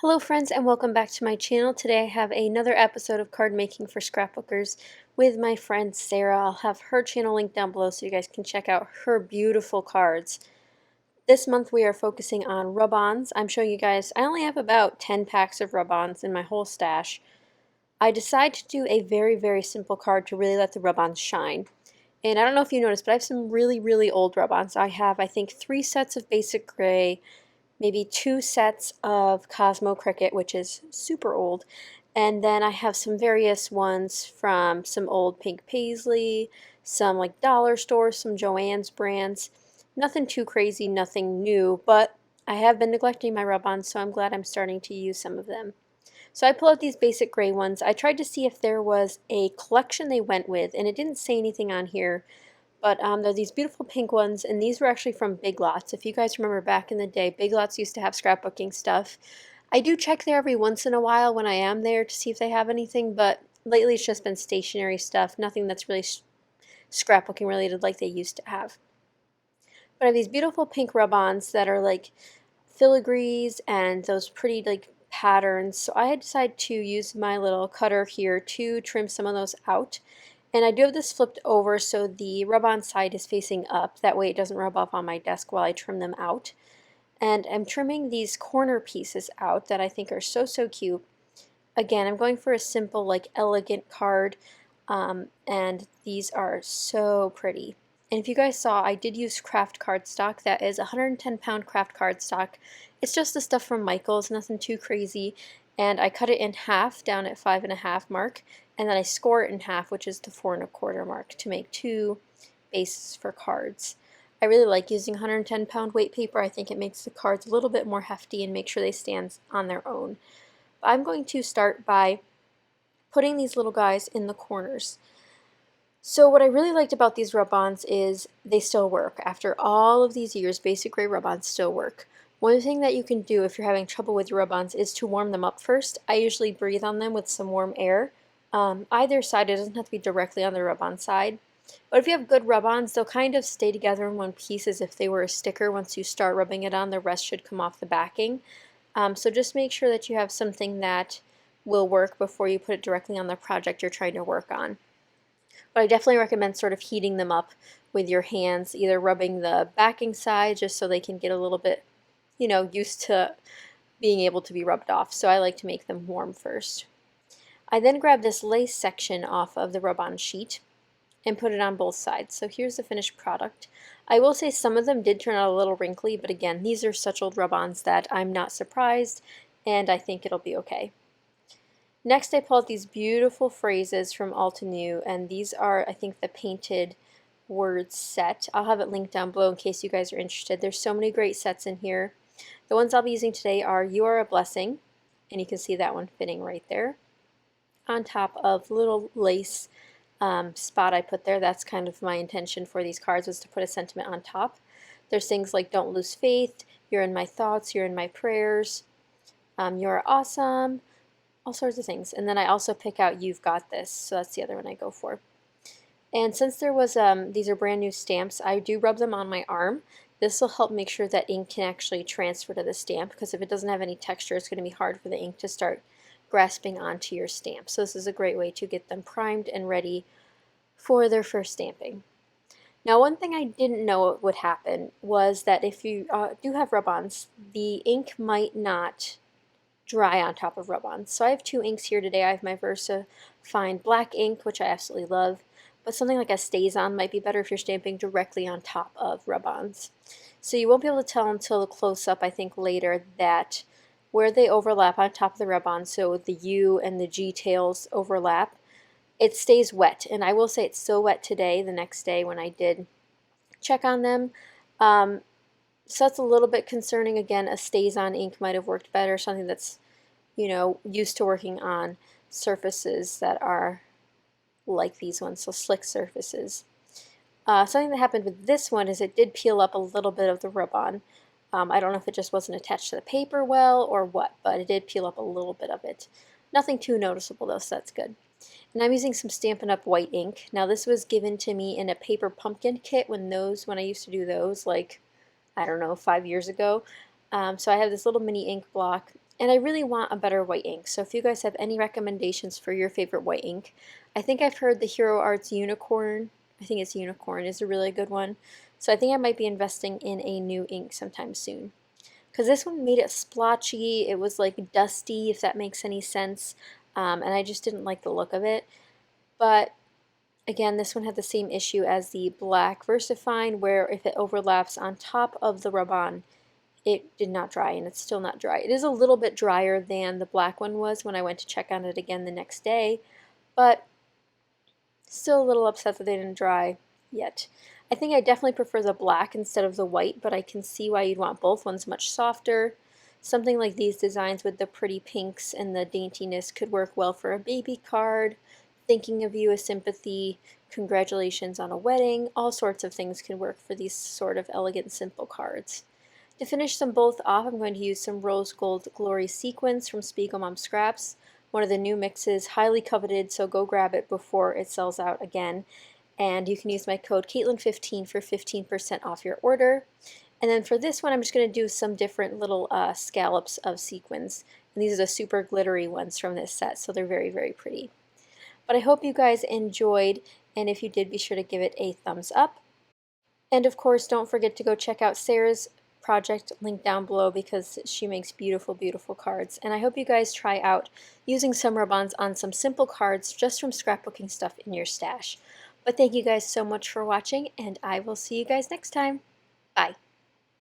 Hello friends and welcome back to my channel. Today I have another episode of card making for scrapbookers with my friend Sarah. I'll have her channel linked down below so you guys can check out her beautiful cards. This month we are focusing on rub-ons. I'm showing you guys, I only have about 10 packs of rub-ons in my whole stash. I decided to do a very simple card to really let the rub-ons shine. And I don't know if you noticed, but I have some really old rub-ons. I have, I think, 3 sets of basic gray, maybe 2 sets of Cosmo Cricket, which is super old, and then I have some various ones from some old Pink Paisley, some like dollar stores, some Joann's brands. Nothing too crazy, nothing new, but I have been neglecting my rub-ons, so I'm glad I'm starting to use some of them. So I pulled out these basic gray ones. I tried to see if there was a collection they went with, and it didn't say anything on here. But they're these beautiful pink ones, and these were actually from Big Lots. If you guys remember back in the day, Big Lots used to have scrapbooking stuff. I do check there every once in a while when I am there to see if they have anything, but lately it's just been stationery stuff, nothing that's really scrapbooking related like they used to have. But I have these beautiful pink rub-ons that are like filigrees and those pretty like patterns. So I had decided to use my little cutter here to trim some of those out. And I do have this flipped over so the rub-on side is facing up. That way it doesn't rub off on my desk while I trim them out. And I'm trimming these corner pieces out that I think are so cute. Again, I'm going for a simple, like, elegant card. And these are so pretty. And if you guys saw, I did use craft cardstock. That is 110-pound craft cardstock. It's just the stuff from Michael's, nothing too crazy. And I cut it in half down at 5.5 mark, and then I score it in half, which is the 4.25 mark, to make 2 bases for cards. I really like using 110-pound weight paper. I think it makes the cards a little bit more hefty and make sure they stand on their own. But I'm going to start by putting these little guys in the corners. So what I really liked about these rub-ons is they still work. After all of these years, basic gray rub-ons still work. One thing that you can do if you're having trouble with your rub-ons is to warm them up first. I usually breathe on them with some warm air. Either side, it doesn't have to be directly on the rub-on side. But if you have good rub-ons, they'll kind of stay together in one piece as if they were a sticker. Once you start rubbing it on, the rest should come off the backing. So just make sure that you have something that will work before you put it directly on the project you're trying to work on. But I definitely recommend sort of heating them up with your hands, either rubbing the backing side just so they can get a little bit, used to being able to be rubbed off. So I like to make them warm first. I then grab this lace section off of the rub-on sheet and put it on both sides. So here's the finished product. I will say some of them did turn out a little wrinkly, but again, these are such old rub-ons that I'm not surprised, and I think it'll be okay. Next, I pull out these beautiful phrases from Alta New, and these are, I think, the painted words set. I'll have it linked down below in case you guys are interested. There's so many great sets in here. The ones I'll be using today are You Are a Blessing, and you can see that one fitting right there. On top of the little lace spot I put there, that's kind of my intention for these cards, was to put a sentiment on top. There's things like Don't Lose Faith, You're in My Thoughts, You're in My Prayers, You're Awesome, all sorts of things. And then I also pick out You've Got This, so that's the other one I go for. And since there was, these are brand new stamps, I do rub them on my arm. This will help make sure that ink can actually transfer to the stamp, because if it doesn't have any texture, it's going to be hard for the ink to start grasping onto your stamp. So this is a great way to get them primed and ready for their first stamping. Now, one thing I didn't know would happen was that if you do have rub-ons, the ink might not dry on top of rub-ons. So I have 2 inks here today. I have my Versa Fine Black ink, which I absolutely love, but something like a StazOn might be better if you're stamping directly on top of rub-ons. So you won't be able to tell until the close-up, I think later, that where they overlap on top of the rub-on, so the U and the G tails overlap, it stays wet. And I will say it's still wet today, the next day when I did check on them. So that's a little bit concerning. Again, a StazOn ink might have worked better, something that's, used to working on surfaces that are like these ones, so slick surfaces. Something that happened with this one is it did peel up a little bit of the rub-on. I don't know if it just wasn't attached to the paper well or what, but it did peel up a little bit of it. Nothing too noticeable though, so that's good. And I'm using some Stampin' Up! White ink. Now this was given to me in a paper pumpkin kit when I used to do those, like, I don't know, 5 years ago. So I have this little mini ink block. And I really want a better white ink, so if you guys have any recommendations for your favorite white ink, I think I've heard the Hero Arts Unicorn, I think it's Unicorn, is a really good one. So I think I might be investing in a new ink sometime soon. Because this one made it splotchy, it was like dusty, if that makes any sense, and I just didn't like the look of it. But again, this one had the same issue as the black VersaFine, where if it overlaps on top of the rub-on, it did not dry, and it's still not dry. It is a little bit drier than the black one was when I went to check on it again the next day, but still a little upset that they didn't dry yet. I think I definitely prefer the black instead of the white, but I can see why you'd want both. One's much softer. Something like these designs with the pretty pinks and the daintiness could work well for a baby card, thinking of you as sympathy, congratulations on a wedding, all sorts of things can work for these sort of elegant, simple cards. To finish them both off, I'm going to use some Rose Gold Glory Sequins from Spiegel Mom Scraps, one of the new mixes, highly coveted, so go grab it before it sells out again. And you can use my code Katelyn15 for 15% off your order. And then for this one, I'm just going to do some different little scallops of sequins. And these are the super glittery ones from this set, so they're very, very pretty. But I hope you guys enjoyed, and if you did, be sure to give it a thumbs up. And of course, don't forget to go check out Sarah's project link down below because she makes beautiful, beautiful cards. And I hope you guys try out using some rub-ons on some simple cards just from scrapbooking stuff in your stash. But thank you guys so much for watching, and I will see you guys next time. Bye.